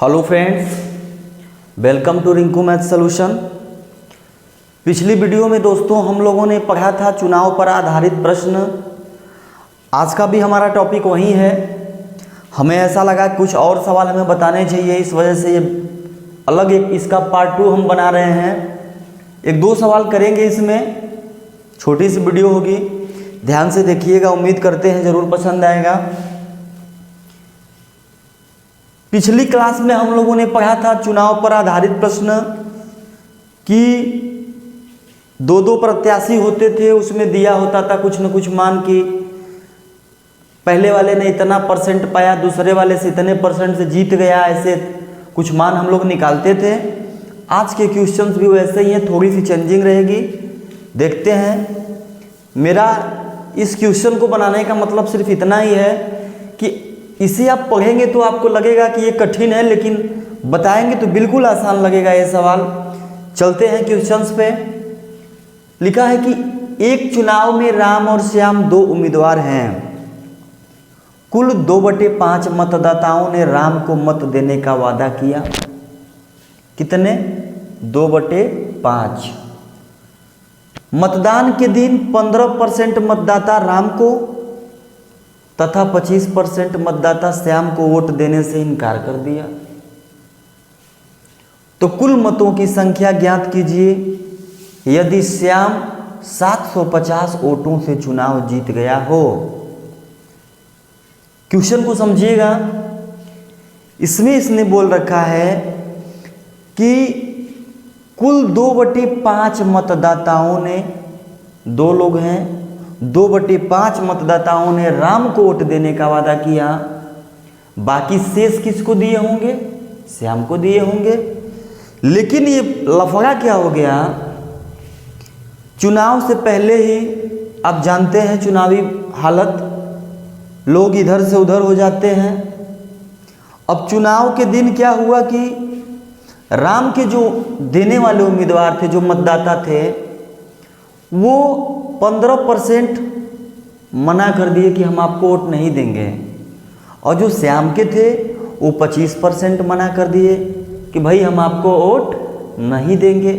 Hello friends, welcome to Rinku math solution. पिछली video में दोस्तों हम लोगों ने पढ़ा था चुनाव पर आधारित प्रश्न। आज का भी हमारा टॉपिक वही है। हमें ऐसा लगा कुछ और सवाल हमें बताने चाहिए, इस वजह से ये अलग एक इसका पार्ट 2 हम बना रहे हैं। एक दो सवाल करेंगे, इसमें छोटी सी वीडियो होगी, ध्यान से देखिएगा। उम्मीद करते हैं ज़रूर पसंद आएगा। पिछली क्लास में हम लोगों ने पढ़ा था चुनाव पर आधारित प्रश्न कि दो प्रत्याशी होते थे, उसमें दिया होता था कुछ न कुछ मान कि पहले वाले ने इतना परसेंट पाया, दूसरे वाले से इतने परसेंट से जीत गया, ऐसे कुछ मान हम लोग निकालते थे। आज के क्वेश्चंस भी वैसे ही हैं, थोड़ी सी चेंजिंग रहेगी। देखते हैं। मेरा इस क्वेश्चन को बनाने का मतलब सिर्फ इतना ही है कि इसे आप पढ़ेंगे तो आपको लगेगा कि ये कठिन है, लेकिन बताएंगे तो बिल्कुल आसान लगेगा ये सवाल। चलते हैं क्वेश्चंस पे। लिखा है कि एक चुनाव में राम और श्याम दो उम्मीदवार हैं। कुल 2/5 मतदाताओं ने राम को मत देने का वादा किया। कितने? 2/5। मतदान के दिन 15% मतदाता राम को तथा 25% मतदाता श्याम को वोट देने से इनकार कर दिया। तो कुल मतों की संख्या ज्ञात कीजिए यदि श्याम 750 वोटों से चुनाव जीत गया हो। क्वेश्चन को समझिएगा। इसमें इसने बोल रखा है कि कुल 2/5 मतदाताओं ने, दो लोग हैं, 2/5 मतदाताओं ने राम को वोट देने का वादा किया। बाकी शेष किसको दिए होंगे? श्याम को दिए होंगे। लेकिन ये लफड़ा क्या हो गया? चुनाव से पहले ही आप जानते हैं चुनावी हालत, लोग इधर से उधर हो जाते हैं। अब चुनाव के दिन क्या हुआ कि राम के जो देने वाले उम्मीदवार थे, जो मतदाता थे, वो 15% मना कर दिए कि हम आपको वोट नहीं देंगे, और जो श्याम के थे वो 25% मना कर दिए कि भाई हम आपको वोट नहीं देंगे।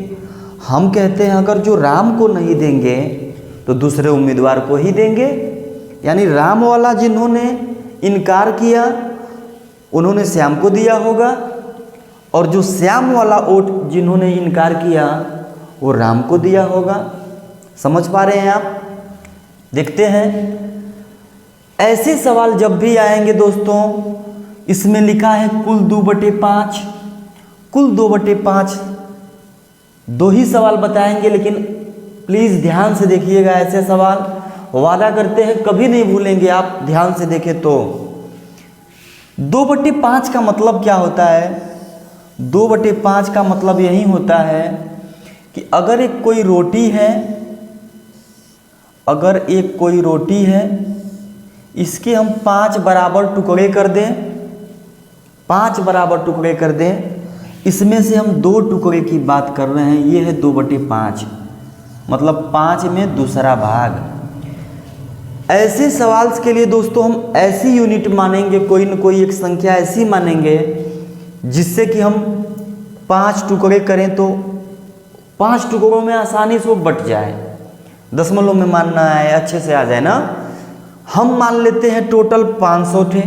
हम कहते हैं अगर जो राम को नहीं देंगे तो दूसरे उम्मीदवार को ही देंगे। यानी राम वाला जिन्होंने इनकार किया उन्होंने श्याम को दिया होगा, और जो श्याम वाला वोट जिन्होंने इनकार किया वो राम को दिया होगा। समझ पा रहे हैं आप? देखते हैं। ऐसे सवाल जब भी आएंगे दोस्तों, इसमें लिखा है कुल 2/5, कुल 2/5, दो ही सवाल बताएंगे, लेकिन प्लीज़ ध्यान से देखिएगा। ऐसे सवाल वादा करते हैं कभी नहीं भूलेंगे आप, ध्यान से देखें तो। 2/5 का मतलब क्या होता है? 2/5 का मतलब यही होता है कि अगर एक कोई रोटी है, अगर एक कोई रोटी है, इसके हम 5 बराबर टुकड़े कर दें, 5 बराबर टुकड़े कर दें, इसमें से हम 2 टुकड़े की बात कर रहे हैं, ये है 2/5, मतलब 5 में दूसरा भाग। ऐसे सवाल के लिए दोस्तों हम ऐसी यूनिट मानेंगे, कोई न कोई एक संख्या ऐसी मानेंगे जिससे कि हम 5 टुकड़े करें तो 5 टुकड़ों में आसानी से वो बट जाए। दशमलव में मानना है, अच्छे से आ जाए ना। हम मान लेते हैं टोटल 500 थे।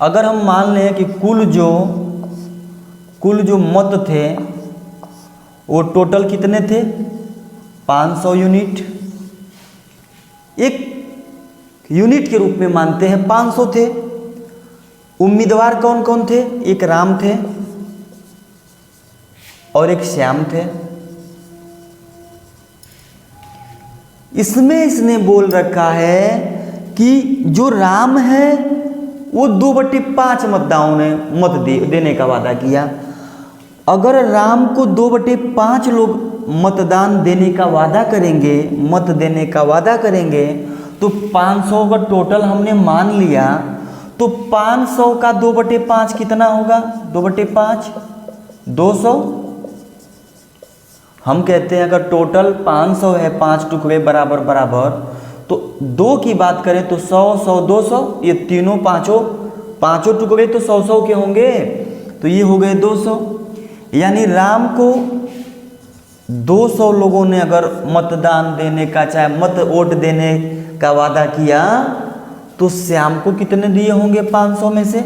अगर हम मान लें कि कुल जो मत थे वो टोटल कितने थे? 500 यूनिट। एक यूनिट के रूप में मानते हैं 500 थे। उम्मीदवार कौन कौन थे? एक राम थे और एक श्याम थे। इसमें इसने बोल रखा है कि जो राम है वो 2/5 मतदाताओं ने मत देने का वादा किया। अगर राम को 2/5 लोग मतदान देने का वादा करेंगे, मत देने का वादा करेंगे, तो 500 का टोटल हमने मान लिया, तो 500 का 2/5 कितना होगा? 2/5 200। हम कहते हैं अगर टोटल 500 है, 5 टुकड़े बराबर बराबर, तो 2 की बात करें तो 100 100 200, ये तीनों पाँचों टुकड़े तो 100 100 के होंगे। तो ये हो गए 200। यानी राम को 200 लोगों ने अगर मतदान देने का, चाहे मत वोट देने का वादा किया, तो श्याम को कितने दिए होंगे 500 में से?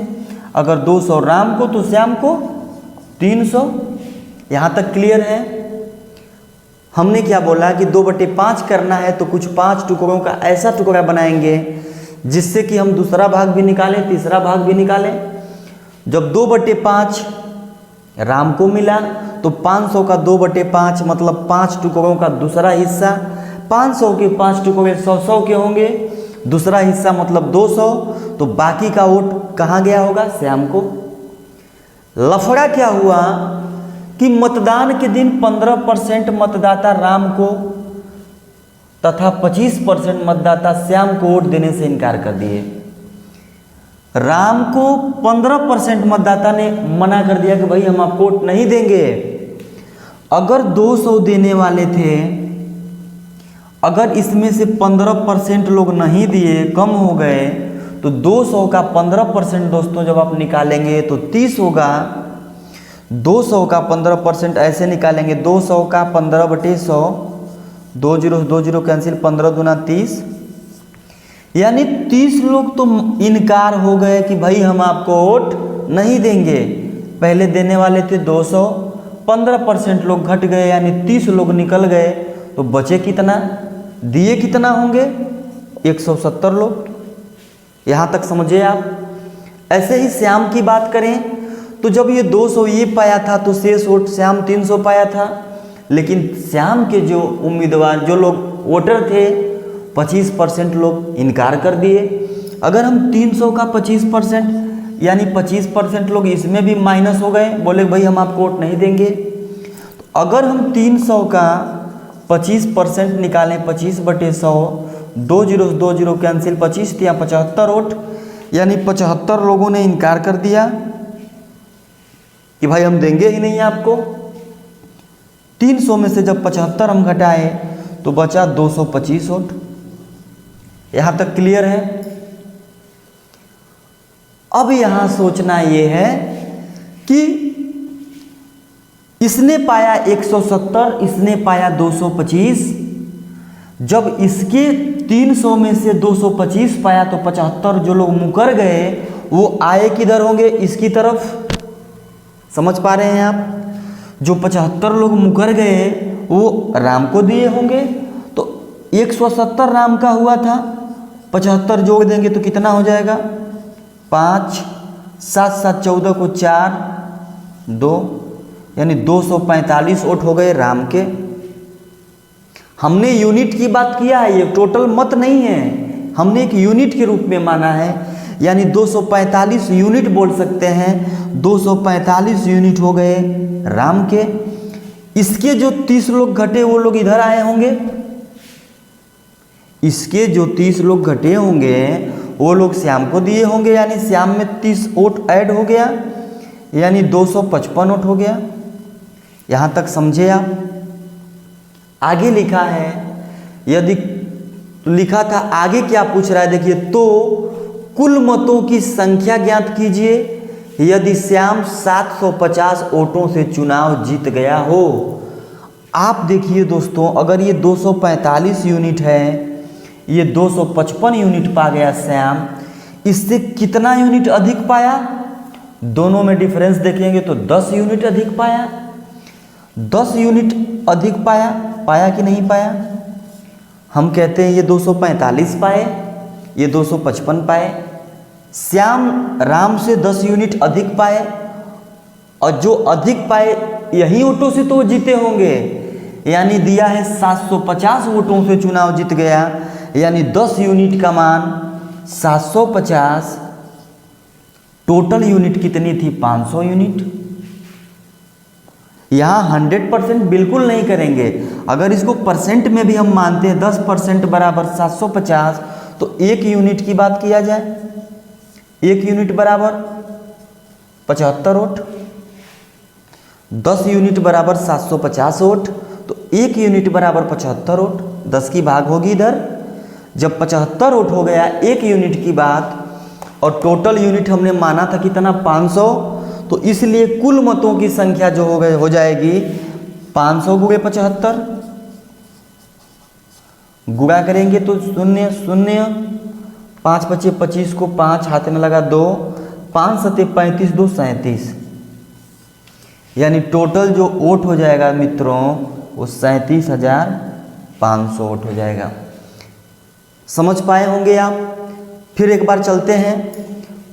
अगर 200 राम को तो श्याम को 300। यहाँ तक क्लियर है? हमने क्या बोला कि 2/5 करना है तो कुछ 5 टुकड़ों का ऐसा टुकड़ा बनाएंगे जिससे कि हम दूसरा भाग भी निकालें, तीसरा भाग भी निकालें। जब 2/5 राम को मिला तो 500 का 2/5 मतलब 5 टुकड़ों का दूसरा हिस्सा, 500 के 5 टुकड़े 100 के होंगे, दूसरा हिस्सा मतलब 200, तो बाकी का वोट कहाँ गया होगा? श्याम को। लफड़ा क्या हुआ कि मतदान के दिन 15% मतदाता राम को तथा 25% मतदाता श्याम को वोट देने से इनकार कर दिए। राम को 15% मतदाता ने मना कर दिया कि भाई हम आपको वोट नहीं देंगे। अगर 200 देने वाले थे, अगर इसमें से 15% लोग नहीं दिए, कम हो गए, तो 200 का 15% दोस्तों जब आप निकालेंगे तो 30 होगा। 200 का 15% ऐसे निकालेंगे, 200 का 15/100, 2 0 कैंसिल, 15 दूना 30, यानी 30 लोग तो इनकार हो गए कि भाई हम आपको वोट नहीं देंगे। पहले देने वाले थे 200, 15% लोग घट गए यानी 30 लोग निकल गए, तो बचे कितना? दिए कितना होंगे? 170 लोग। यहाँ तक समझे आप? ऐसे ही श्याम की बात करें तो जब ये 200 ये पाया था तो शेष वोट श्याम 300 पाया था, लेकिन श्याम के जो उम्मीदवार, जो लोग वोटर थे, 25% लोग इनकार कर दिए। अगर हम 300 का 25% यानी 25% लोग इसमें भी माइनस हो गए, बोले भाई हम आपको वोट नहीं देंगे। तो अगर हम 300 का 25% निकालें, 25/100, 2 0 कैंसिल, 25 या 75 वोट, यानी 75 लोगों ने इनकार कर दिया कि भाई हम देंगे ही नहीं आपको। 300 में से जब 75 हम घटाए तो बचा 225 वोट। यहां तक क्लियर है? अब यहां सोचना यह है कि इसने पाया 170, इसने पाया 225। जब इसके 300 में से 225 पाया तो 75 जो लोग मुकर गए वो आए किधर होंगे? इसकी तरफ। समझ पा रहे हैं आप? जो 75 लोग मुकर गए वो राम को दिए होंगे, तो 170 राम का हुआ था, 75 जोड़ देंगे तो कितना हो जाएगा? 5 7 7 14 को 4 2, यानी 245 वोट हो गए राम के। हमने यूनिट की बात किया है, ये टोटल मत नहीं है, हमने एक यूनिट के रूप में माना है, यानी 245 यूनिट बोल सकते हैं। 245 यूनिट हो गए राम के। इसके जो 30 लोग घटे वो लोग इधर आए होंगे, इसके जो 30 लोग घटे होंगे वो लोग श्याम को दिए होंगे, यानी श्याम में 30 वोट ऐड हो गया, यानी 255 वोट हो गया। यहां तक समझे आप? आगे लिखा है, यदि लिखा था आगे क्या पूछ रहा है देखिए, तो कुल मतों की संख्या ज्ञात कीजिए यदि श्याम 750 वोटों से चुनाव जीत गया हो। आप देखिए दोस्तों, अगर ये 245 यूनिट है, ये 255 यूनिट पा गया श्याम, इससे कितना यूनिट अधिक पाया? दोनों में डिफरेंस देखेंगे तो 10 यूनिट अधिक पाया। 10 यूनिट अधिक पाया, पाया कि नहीं पाया? हम कहते हैं ये 245 पाए, ये 255 पाए। श्याम राम से 10 यूनिट अधिक पाए, और जो अधिक पाए यही वोटों से तो वो जीते होंगे, यानी दिया है 750 वोटों से चुनाव जीत गया, यानी 10 यूनिट का मान 750। टोटल यूनिट कितनी थी? 500 यूनिट। यहाँ 100% बिल्कुल नहीं करेंगे, अगर इसको परसेंट में भी हम मानते हैं 10% बराबर 750, तो 1 यूनिट की बात किया जाए, 1 यूनिट बराबर 75 वोट, 10 यूनिट बराबर 750 वोट, तो 1 यूनिट बराबर 75 वोट। 10 की भाग होगी इधर, जब 75 वोट हो गया 1 यूनिट की बात, और टोटल यूनिट हमने माना था कितना? 500, तो इसलिए कुल मतों की संख्या जो हो जाएगी 500 गुणे 75, गुणा करेंगे तो 0 0, 5 × 25 को 5 हाथ में लगा 2, 5 × 7 35, 2 37, यानी टोटल जो वोट हो जाएगा मित्रों वो 37,500 वोट हो जाएगा। समझ पाए होंगे आप। फिर एक बार चलते हैं,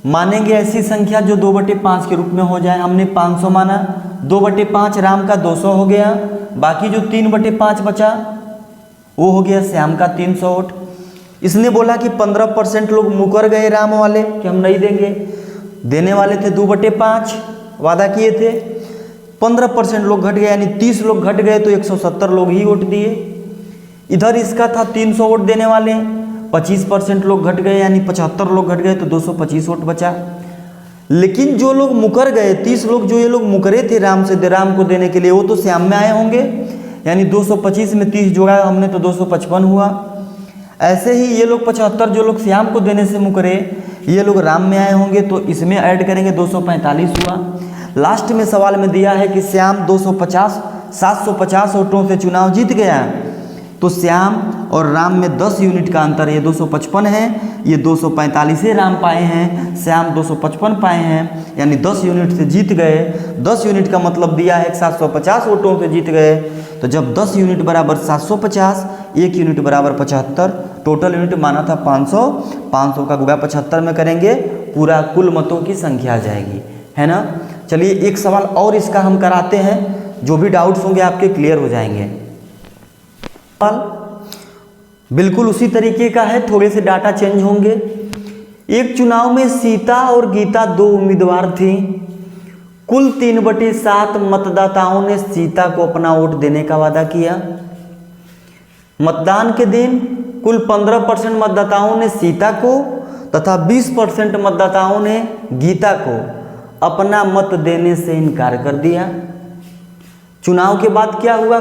मानेंगे ऐसी संख्या जो 2/5 के रूप में हो जाए। हमने 500 माना, 2/5 राम का 200 हो गया, बाकी जो 3/5 बचा वो हो गया श्याम का 300 वोट। इसने बोला कि 15% लोग मुकर गए राम वाले कि हम नहीं देंगे, देने वाले थे 2/5 वादा किए थे, 15% लोग घट गए यानी 30 लोग घट गए तो 170 लोग ही वोट दिए। इधर इसका था 300 वोट देने वाले, 25% लोग घट गए यानी 75 लोग घट गए तो 225 वोट बचा। लेकिन जो लोग मुकर गए 30 लोग, जो ये लोग मुकरे थे राम से, राम को देने के लिए, वो तो श्याम में आए होंगे, यानी 225 में 30 जोड़ा हमने तो 255 हुआ। ऐसे ही ये लोग 75 जो लोग श्याम को देने से मुकरे, ये लोग राम में आए होंगे तो इसमें ऐड करेंगे 245 हुआ। लास्ट में सवाल में दिया है कि श्याम 750 वोटों से चुनाव जीत गया, तो श्याम और राम में 10 यूनिट का अंतर है। ये 255 है, ये 245 राम पाए हैं, श्याम 255 पाए हैं, यानी 10 यूनिट से जीत गए। 10 यूनिट का मतलब दिया है कि 750 वोटों से जीत गए। तो जब 10 यूनिट बराबर 750, 1 यूनिट बराबर 75, टोटल यूनिट माना था 500, 500 का गुणा 75 में करेंगे, पूरा कुल मतों की संख्या आ जाएगी, है ना। चलिए एक सवाल और इसका हम कराते हैं, जो भी डाउट्स होंगे आपके क्लियर हो जाएंगे। बिल्कुल उसी तरीके का है, थोड़े से डाटा चेंज होंगे। एक चुनाव में सीता और गीता 2 उम्मीदवार थी। कुल 3/7 मतदाताओं ने सीता को अपना वोट देने का वादा किया। मतदान के दिन कुल 15% मतदाताओं ने सीता को तथा 20% मतदाताओं ने गीता को अपना मत देने से इनकार कर दिया। चुनाव के बाद क्या हुआ,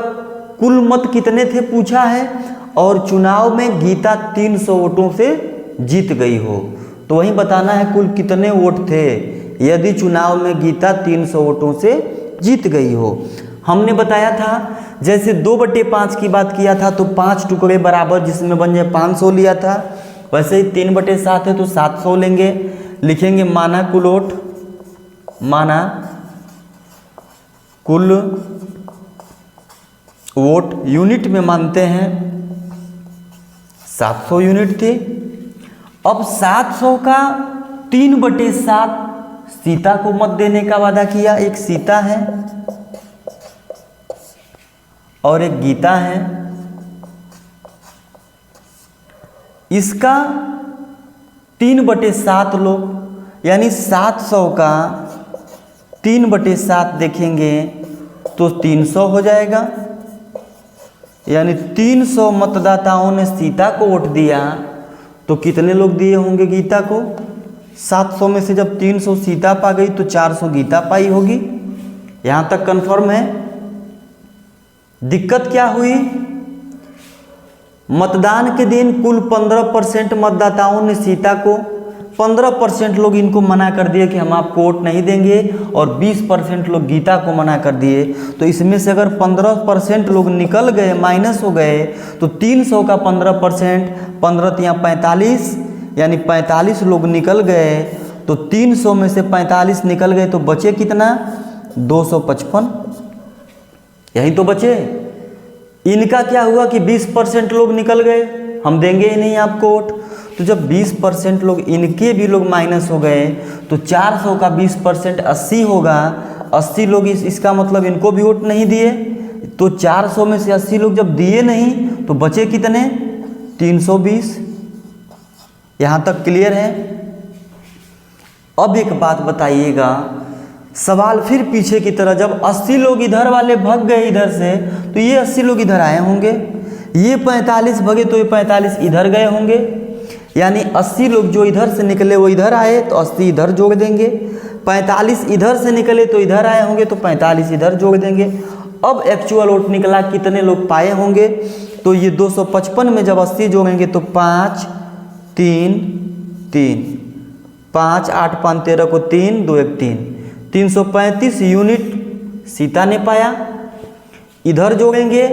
कुल मत कितने थे पूछा है, और चुनाव में गीता 300 वोटों से जीत गई हो, तो वही बताना है कुल कितने वोट थे यदि चुनाव में गीता 300 वोटों से जीत गई हो। हमने बताया था जैसे 2/5 की बात किया था तो 5 टुकड़े बराबर जिसमें बन जाए 500 लिया था, वैसे ही 3/7 है तो 700 लेंगे। लिखेंगे माना कुल वोट, माना कुल वोट यूनिट में मानते हैं 700 यूनिट थे। अब 700 का 3/7 सीता को मत देने का वादा किया। एक सीता है और एक गीता है। इसका 3/7 लोग, यानी 700 का 3/7 देखेंगे तो 300 हो जाएगा, यानी 300 मतदाताओं ने सीता को वोट दिया तो कितने लोग दिए होंगे गीता को। 700 में से जब 300 सीता पा गई तो 400 गीता पाई होगी। यहाँ तक कंफर्म है। दिक्कत क्या हुई, मतदान के दिन कुल 15% मतदाताओं ने सीता को, 15% लोग इनको मना कर दिए कि हम आपको वोट नहीं देंगे, और 20% लोग गीता को मना कर दिए। तो इसमें से अगर 15% लोग निकल गए, माइनस हो गए, तो 300 का 15%, 15 या 45, यानी 45 लोग निकल गए। तो 300 में से 45 निकल गए तो बचे कितना, 255, यही तो बचे। इनका क्या हुआ कि 20% लोग निकल गए, हम देंगे ही नहीं आपको वोट। तो जब 20% लोग इनके भी लोग माइनस हो गए तो 400 का 20% 80 होगा। 80 लोग इसका मतलब इनको भी वोट नहीं दिए, तो 400 में से 80 लोग जब दिए नहीं तो बचे कितने, 320। यहाँ तक क्लियर है। अब एक बात बताइएगा, सवाल फिर पीछे की तरह, जब 80 लोग इधर वाले भाग गए इधर से तो ये 80 लोग इधर आए होंगे, ये 45 भगे तो ये 45 इधर गए होंगे, यानी 80 लोग जो इधर से निकले वो इधर आए तो 80 इधर जोड़ देंगे। 45 इधर से निकले तो इधर आए होंगे तो 45 इधर जोड़ देंगे। अब एक्चुअल वोट निकला कितने लोग पाए होंगे, तो ये 255 में जब 80 जोड़ेंगे तो 5 3 3, 5 8 5 13 को 3 2 1 3, 335 यूनिट सीता ने पाया। इधर जोड़ेंगे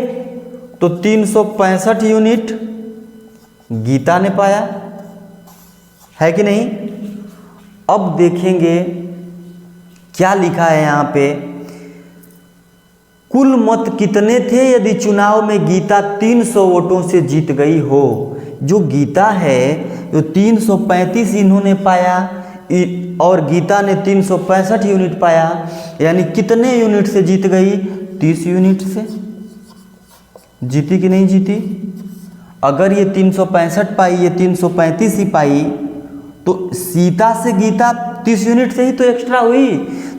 तो 365 यूनिट गीता ने पाया, है कि नहीं। अब देखेंगे क्या लिखा है यहाँ पे, कुल मत कितने थे यदि चुनाव में गीता 300 वोटों से जीत गई हो। जो गीता है जो 335 इन्होंने पाया और गीता ने 365 यूनिट पाया, यानी कितने यूनिट से जीत गई, 30 यूनिट से। जीती कि नहीं जीती। अगर ये 365 पाई, ये 335 ही पाई, तो सीता से गीता 30 यूनिट से ही तो एक्स्ट्रा हुई।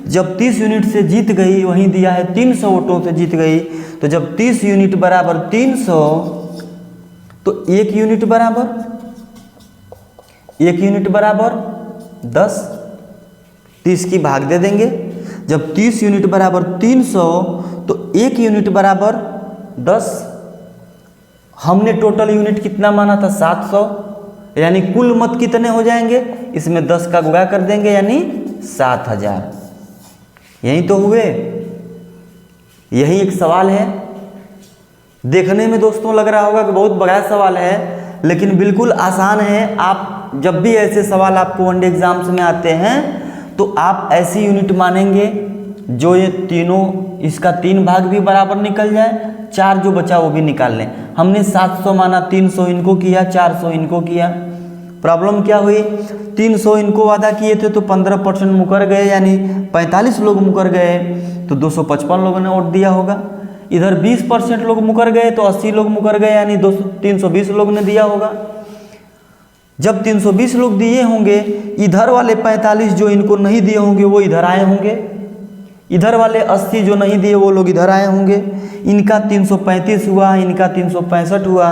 जब 30 यूनिट से जीत गई, वहीं दिया है 300 वोटों से जीत गई, तो जब 30 यूनिट बराबर 300 तो 1 यूनिट बराबर 10, 30 की भाग दे देंगे। जब 30 यूनिट बराबर 300 तो 1 यूनिट बराबर 10। हमने टोटल यूनिट कितना माना था, 700, यानी कुल मत कितने हो जाएंगे, इसमें 10 का गुणा कर देंगे यानी 7000। यही तो हुए। यही एक सवाल है। देखने में दोस्तों लग रहा होगा कि बहुत बड़ा सवाल है, लेकिन बिल्कुल आसान है। आप जब भी ऐसे सवाल आपको वनडे एग्जाम्स में आते हैं तो आप ऐसी यूनिट मानेंगे जो ये तीनों, इसका 3 भाग भी बराबर निकल जाए, 4 जो बचा वो भी निकाल लें। हमने 700 माना, 300 इनको किया, 400 इनको किया। प्रॉब्लम क्या हुई, 300 इनको वादा किए थे तो 15% मुकर गए, यानी 45 लोग मुकर गए, तो 255 लोगों ने वोट दिया होगा। इधर 20% लोग मुकर गए तो 80 लोग मुकर गए, यानी 320 लोग ने दिया होगा। जब 320 लोग दिए होंगे, इधर वाले 45 जो इनको नहीं दिए होंगे वो इधर आए होंगे, इधर वाले 80 जो नहीं दिए वो लोग इधर आए होंगे। इनका 335 हुआ, इनका 365 हुआ।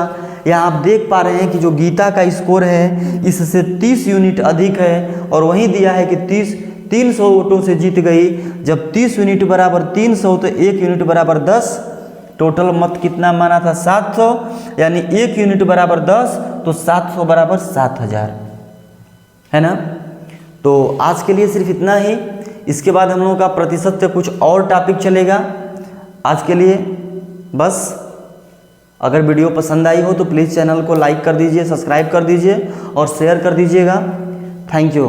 यहाँ आप देख पा रहे हैं कि जो गीता का स्कोर है इससे 30 यूनिट अधिक है, और वहीं दिया है कि 300 वोटों से जीत गई। जब 30 यूनिट बराबर 300 तो 1 यूनिट बराबर 10। टोटल मत कितना माना था, 700, यानी 1 यूनिट बराबर 10, तो 700 बराबर 7000, है ना। तो आज के लिए सिर्फ इतना ही। इसके बाद हम लोगों का प्रतिशत से कुछ और टॉपिक चलेगा। आज के लिए बस। अगर वीडियो पसंद आई हो तो प्लीज़ चैनल को लाइक कर दीजिए, सब्सक्राइब कर दीजिए और शेयर कर दीजिएगा। Thank you.